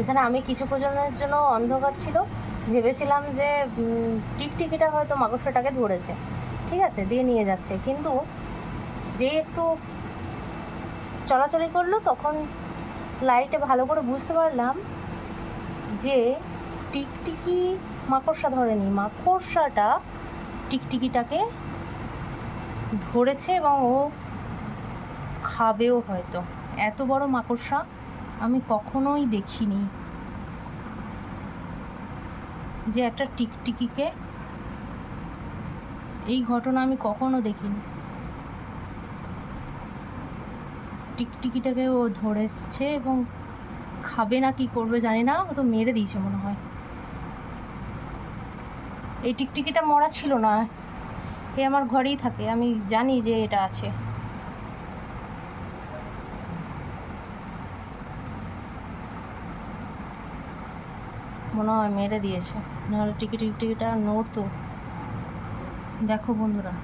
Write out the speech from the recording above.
এখানে আমি কিছুক্ষণের জন্য অন্ধকার ছিল, ভেবেছিলাম যে টিকটিকিটা হয়তো মাকড়সাটাকে ধরেছে, ঠিক আছে, দিয়ে নিয়ে যাচ্ছে। কিন্তু যেই একটু চলাচলি করলো তখন লাইটে ভালো করে বুঝতে পারলাম যে টিকটিকি মাকড়সা ধরেনি, মাকড়সাটা টিকটিকিটাকে ধরেছে এবং ও খাবেও হয়তো। এত বড় মাকড়সা আমি কখনোই দেখিনি, যে একটা টিকটিকিকে, এই ঘটনা আমি কখনো দেখিনি। টিকটিকিটাকে ও ধরেছে এবং খাবে না কি করবে জানি না, ও তো মেরে দিয়েছে মনে হয়। এই টিকটিকিটা মরা ছিল না, এ আমার ঘরেই থাকে, আমি জানি যে এটা আছে। মনে হয় মেরে দিয়েছে, নাহলে টিকিটিকিটা নড়তো। দেখো বন্ধুরা।